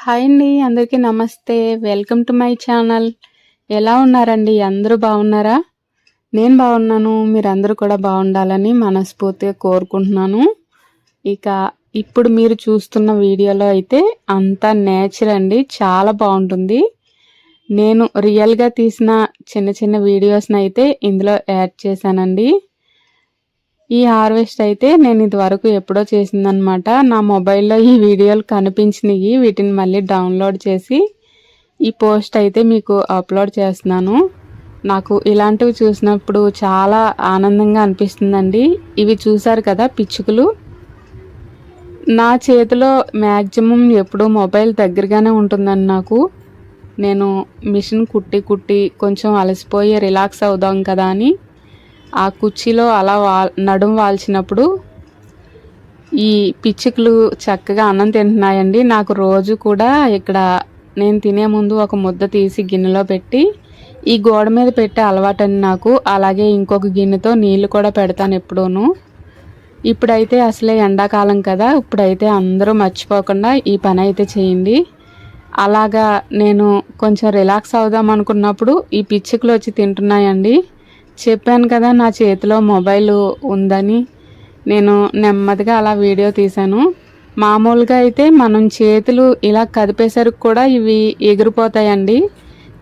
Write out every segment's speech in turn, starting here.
Hi అండి, అందరికీ నమస్తే. Welcome to my channel. ఎలా ఉన్నారండి? అందరూ బాగున్నారా? నేను బాగున్నాను. మీరందరూ కూడా బాగుండాలని మనస్ఫూర్తిగా కోరుకుంటున్నాను. ఇక ఇప్పుడు మీరు చూస్తున్న వీడియోలో అయితే అంతా నేచర్ అండి, చాలా బాగుంటుంది. నేను రియల్గా తీసిన చిన్న చిన్న వీడియోస్ని అయితే ఇందులో యాడ్ చేశానండి. ఈ హార్వెస్ట్ అయితే నేను ఇదివరకు ఎప్పుడో చేసిందనమాట. నా మొబైల్లో ఈ వీడియోలు కనిపించినాయి. వీటిని మళ్ళీ డౌన్లోడ్ చేసి ఈ పోస్ట్ అయితే మీకు అప్లోడ్ చేస్తున్నాను. నాకు ఇలాంటివి చూసినప్పుడు చాలా ఆనందంగా అనిపిస్తుందండి. ఇవి చూసారు కదా పిచ్చుకలు. నా చేతిలో మ్యాక్సిమం ఎప్పుడూ మొబైల్ దగ్గరగానే ఉంటుందండి నాకు. నేను మిషన్ కుట్టి కొంచెం అలసిపోయి రిలాక్స్ అవుదాం కదా అని ఆ కుర్చీలో అలా నడుం వాల్చినప్పుడు ఈ పిచ్చుకలు చక్కగా అన్నం తింటున్నాయండి. నాకు రోజు కూడా ఇక్కడ నేను తినే ముందు ఒక ముద్ద తీసి గిన్నెలో పెట్టి ఈ గోడ మీద పెట్టే అలవాటని నాకు. అలాగే ఇంకొక గిన్నెతో నీళ్ళు కూడా పెడతాను ఎప్పుడూను. ఇప్పుడైతే అసలే ఎండాకాలం కదా, ఇప్పుడైతే అందరూ మర్చిపోకుండా ఈ పని అయితే చేయండి. అలాగా నేను కొంచెం రిలాక్స్ అవుదాం అనుకున్నప్పుడు ఈ పిచ్చుకలు వచ్చి తింటున్నాయండి. చెప్పాను కదా నా చేతిలో మొబైల్ ఉందని. నేను నెమ్మదిగా అలా వీడియో తీశాను. మామూలుగా అయితే మనం చేతులు ఇలా కదిపేసరికి కూడా ఇవి ఎగిరిపోతాయండి.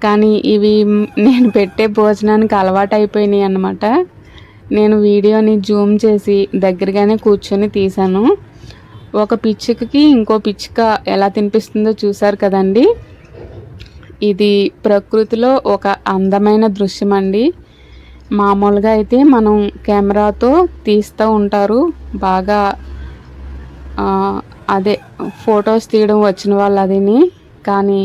కానీ ఇవి నేను పెట్టే భోజనానికి అలవాటు అయిపోయినాయి అన్నమాట. నేను వీడియోని జూమ్ చేసి దగ్గరగానే కూర్చొని తీశాను. ఒక పిచ్చుకకి ఇంకో పిచ్చుక ఎలా తినిపిస్తుందో చూసారు కదండి. ఇది ప్రకృతిలో ఒక అందమైన దృశ్యం అండి. మామూలుగా అయితే మనం కెమెరాతో తీస్తూ ఉంటారు బాగా, అదే ఫొటోస్ తీయడం వచ్చిన వాళ్ళు అదిని. కానీ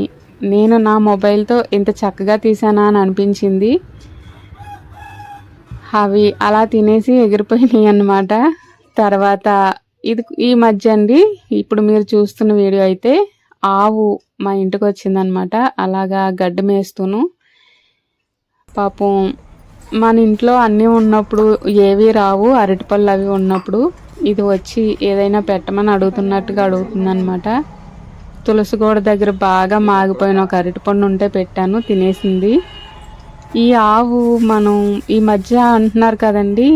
నేను నా మొబైల్తో ఇంత చక్కగా తీసానా అని అనిపించింది. అవి అలా తినేసి ఎగిరిపోయినాయి అన్నమాట. తర్వాత ఇది ఈ మధ్య అండి, ఇప్పుడు మీరు చూస్తున్న వీడియో అయితే ఆవు మా ఇంటికి వచ్చిందనమాట. అలాగా గడ్డి మేస్తూను. పాపం మన ఇంట్లో అన్నీ ఉన్నప్పుడు ఏవి రావు, అరటిపళ్ళు అవి ఉన్నప్పుడు ఇది వచ్చి ఏదైనా పెట్టమని అడుగుతున్నట్టుగా అడుగుతుందనమాట. తులసి గోడ దగ్గర బాగా మాగిపోయిన ఒక అరటిపండు ఉంటే పెట్టాను, తినేసింది. ఈ ఆవు మనం ఈ మధ్య అంటున్నారు కదండి,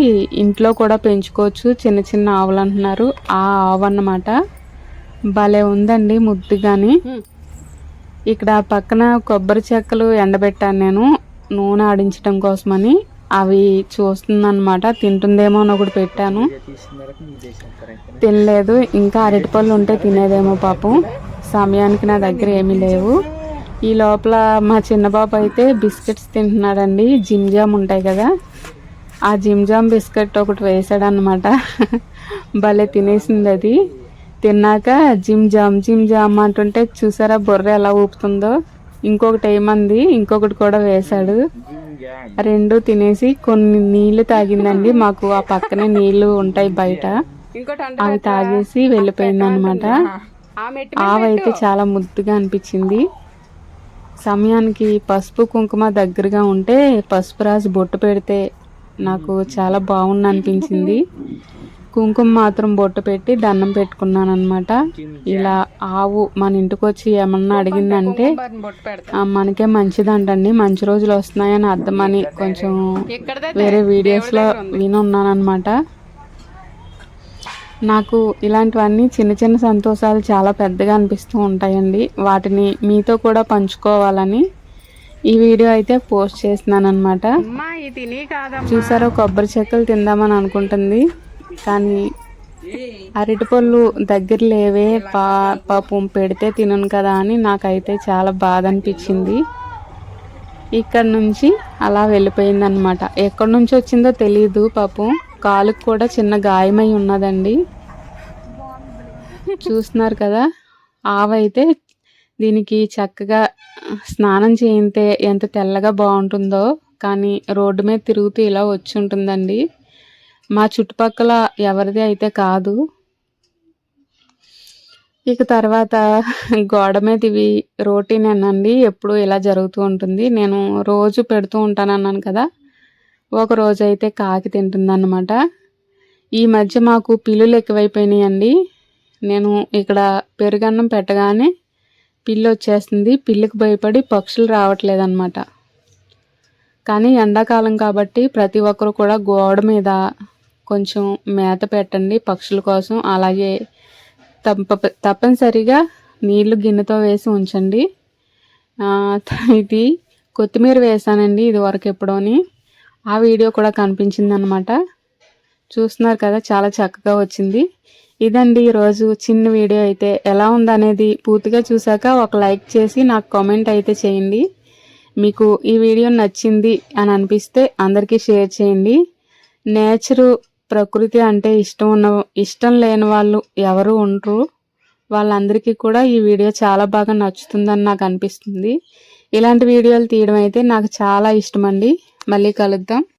ఇంట్లో కూడా పెంచుకోవచ్చు చిన్న చిన్న ఆవులు అంటున్నారు. ఆ ఆవు అన్నమాట. భలే ఉందండి ముద్దుగాని. ఇక్కడ పక్కన కొబ్బరి చెక్కలు ఎండబెట్టాను నేను నూనె ఆడించడం కోసమని. అవి చూస్తుందన్నమాట, తింటుందేమో అని ఒకటి పెట్టాను, తినలేదు. ఇంకా అరటిపళ్ళు ఉంటే తినేదేమో పాపం. సమయానికి నా దగ్గర ఏమీ లేవు. ఈ లోపల మా చిన్న బాబు అయితే బిస్కెట్స్ తింటున్నాడండి. జిమ్ జామ్ ఉంటాయి కదా, ఆ జిమ్ జామ్ బిస్కెట్ ఒకటి వేసాడనమాట. భలే తినేసింది అది. తిన్నాక జిమ్ జామ్ అంటుంటే చూసారా బుర్ర ఎలా ఊపుతుందో. ఇంకొకటి ఏమంది, ఇంకొకటి కూడా వేశాడు. రెండు తినేసి కొన్ని నీళ్లు తాగిందండి. మాకు ఆ పక్కనే నీళ్లు ఉంటాయి బయట, అవి తాగేసి వెళ్ళిపోయింది అనమాట. ఆవైతే చాలా ముద్దుగా అనిపించింది. సమయానికి పసుపు కుంకుమ దగ్గరగా ఉంటే పసుపు రాసి బొట్టు పెడితే నాకు చాలా బాగుంది అనిపించింది. కుంకుమ మాత్రం బొట్టు పెట్టి దండం పెట్టుకున్నాను అనమాట. ఇలా ఆవు మన ఇంటికి వచ్చి ఏమన్నా అడిగిందంటే మనకే మంచిదంటండి, మంచి రోజులు వస్తున్నాయని అర్థమని కొంచెం వేరే వీడియోస్లో వినున్నానమాట. నాకు ఇలాంటివన్నీ చిన్న చిన్న సంతోషాలు చాలా పెద్దగా అనిపిస్తూ ఉంటాయండి. వాటిని మీతో కూడా పంచుకోవాలని ఈ వీడియో అయితే పోస్ట్ చేస్తున్నాను అనమాట. చూసారో కొబ్బరి చెక్కలు తిందామని అనుకుంటుంది, కానీ అరటిపళ్ళు దగ్గర లేవే, పాపం పెడితే తినను కదా అని నాకైతే చాలా బాధ అనిపించింది. ఇక్కడ నుంచి అలా వెళ్ళిపోయింది అనమాట. ఎక్కడి నుంచి వచ్చిందో తెలియదు. పాపం కాలుకు కూడా చిన్న గాయమై ఉన్నదండి. చూస్తున్నారు కదా, ఆవైతే దీనికి చక్కగా స్నానం చేయితే ఎంత తెల్లగా బాగుంటుందో. కానీ రోడ్డు మీద తిరుగుతూ ఇలా వచ్చి ఉంటుందండి. మా చుట్టుపక్కల ఎవరిది అయితే కాదు. ఇక తర్వాత గోడ మీద ఇవి రోటీనేనండి, ఎప్పుడు ఇలా జరుగుతూ ఉంటుంది. నేను రోజు పెడుతూ ఉంటానన్నాను కదా, ఒక రోజు అయితే కాకి తింటుందన్నమాట. ఈ మధ్య మాకు పిల్లులు ఎక్కువైపోయినాయండి. నేను ఇక్కడ పెరుగన్నం పెట్టగానే పిల్లి వచ్చేస్తుంది. పిల్లికి భయపడి పక్షులు రావట్లేదు అనమాట. కానీ ఎండాకాలం కాబట్టి ప్రతి ఒక్కరు కూడా గోడ మీద కొంచెం మేత పెట్టండి పక్షుల కోసం. అలాగే తప్పనిసరిగా నీళ్లు గిన్నెతో వేసి ఉంచండి. ఇది కొత్తిమీర వేసానండి ఇది వరకు ఎప్పుడోని. ఆ వీడియో కూడా కనిపించింది అనమాట. చూస్తున్నారు కదా, చాలా చక్కగా వచ్చింది. ఇదండి ఈరోజు చిన్న వీడియో. అయితే ఎలా ఉందనేది పూర్తిగా చూసాక ఒక లైక్ చేసి నాకు కామెంట్ అయితే చేయండి. మీకు ఈ వీడియో నచ్చింది అని అనిపిస్తే అందరికీ షేర్ చేయండి. నేచరు, ప్రకృతి అంటే ఇష్టం లేని వాళ్ళు ఎవరు ఉండరు. వాళ్ళందరికీ కూడా ఈ వీడియో చాలా బాగా నచ్చుతుందని నాకు అనిపిస్తుంది. ఇలాంటి వీడియోలు తీయడం అయితే నాకు చాలా ఇష్టం అండి. మళ్ళీ కలుద్దాం.